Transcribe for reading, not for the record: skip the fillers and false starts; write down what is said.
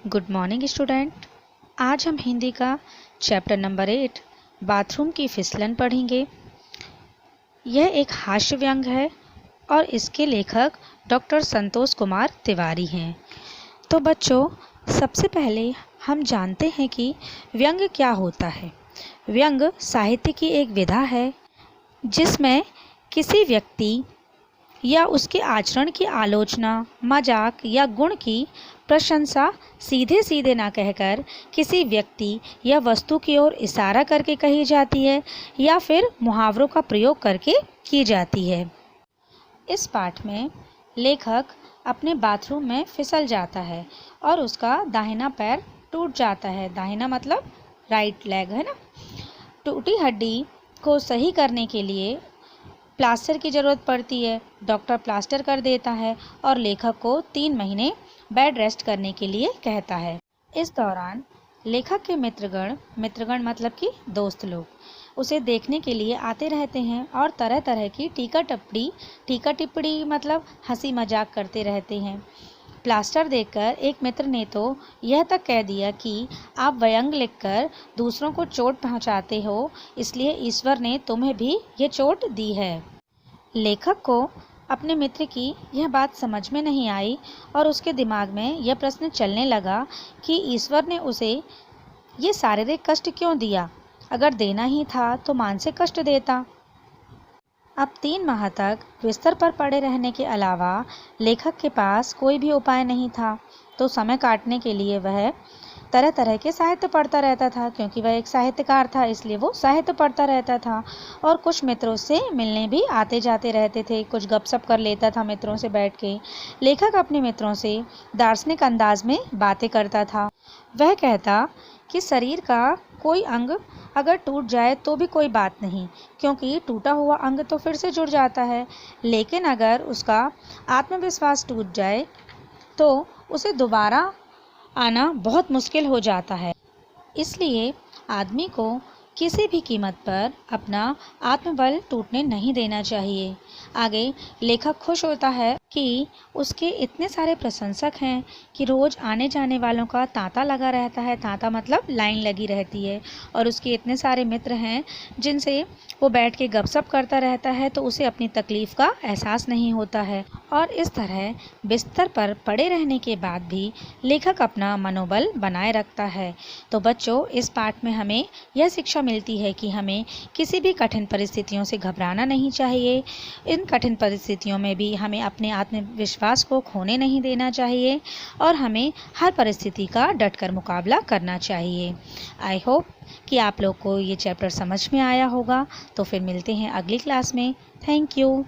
Good morning student. आज हम हिंदी का चैप्टर नंबर 8 बाथरूम की फिसलन पढ़ेंगे। यह एक हास्य व्यंग है और इसके लेखक डॉक्टर संतोष कुमार तिवारी हैं। तो बच्चों, सबसे पहले हम जानते हैं कि व्यंग क्या होता है। व्यंग साहित्य की एक विधा है जिसमें किसी व्यक्ति या उसके आचरण की आलोचना, मजाक या गुण की प्रशंसा सीधे सीधे ना कहकर किसी व्यक्ति या वस्तु की ओर इशारा करके कही जाती है या फिर मुहावरों का प्रयोग करके की जाती है। इस पाठ में लेखक अपने बाथरूम में फिसल जाता है और उसका दाहिना पैर टूट जाता है। दाहिना मतलब राइट लेग है ना। टूटी हड्डी को सही करने के लिए प्लास्टर की ज़रूरत पड़ती है। डॉक्टर प्लास्टर कर देता है और लेखक को 3 महीने बेड रेस्ट करने के लिए कहता है। इस दौरान लेखक के मित्रगण मतलब कि दोस्त लोग, उसे देखने के लिए आते रहते हैं और तरह तरह की टीका टिप्पणी मतलब हंसी मजाक करते रहते हैं। प्लास्टर देखकर एक मित्र ने तो यह तक कह दिया कि आप व्यंग लिखकर दूसरों को चोट पहुंचाते हो, इसलिए ईश्वर ने तुम्हें भी ये चोट दी है। लेखक को अपने मित्र की यह बात समझ में नहीं आई और उसके दिमाग में यह प्रश्न चलने लगा कि ईश्वर ने उसे ये शारीरिक कष्ट क्यों दिया। अगर देना ही था तो मानसिक कष्ट देता। अब 3 माह तक बिस्तर पर पड़े रहने के अलावा लेखक के पास कोई भी उपाय नहीं था। तो समय काटने के लिए वह तरह तरह के साहित्य पढ़ता रहता था, क्योंकि वह एक साहित्यकार था इसलिए वो साहित्य पढ़ता रहता था। और कुछ मित्रों से मिलने भी आते जाते रहते थे, कुछ गपशप कर लेता था मित्रों से बैठ के। लेखक अपने मित्रों से दार्शनिक अंदाज में बातें करता था। वह कहता कि शरीर का कोई अंग अगर टूट जाए तो भी कोई बात नहीं, क्योंकि टूटा हुआ अंग तो फिर से जुड़ जाता है। लेकिन अगर उसका आत्मविश्वास टूट जाए तो उसे दोबारा आना बहुत मुश्किल हो जाता है। इसलिए आदमी को किसी भी कीमत पर अपना आत्मबल टूटने नहीं देना चाहिए। आगे लेखक खुश होता है कि उसके इतने सारे प्रशंसक हैं कि रोज़ आने जाने वालों का तांता लगा रहता है। तांता मतलब लाइन लगी रहती है। और उसके इतने सारे मित्र हैं जिनसे वो बैठ के गपशप करता रहता है, तो उसे अपनी तकलीफ़ का एहसास नहीं होता है। और इस तरह बिस्तर पर पड़े रहने के बाद भी लेखक अपना मनोबल बनाए रखता है। तो बच्चों, इस पाठ में हमें यह शिक्षा मिलती है कि हमें किसी भी कठिन परिस्थितियों से घबराना नहीं चाहिए। इन कठिन परिस्थितियों में भी हमें अपने आत्मविश्वास को खोने नहीं देना चाहिए और हमें हर परिस्थिति का डटकर मुकाबला करना चाहिए। आई होप कि आप लोग को ये चैप्टर समझ में आया होगा। तो फिर मिलते हैं अगली क्लास में। Thank you.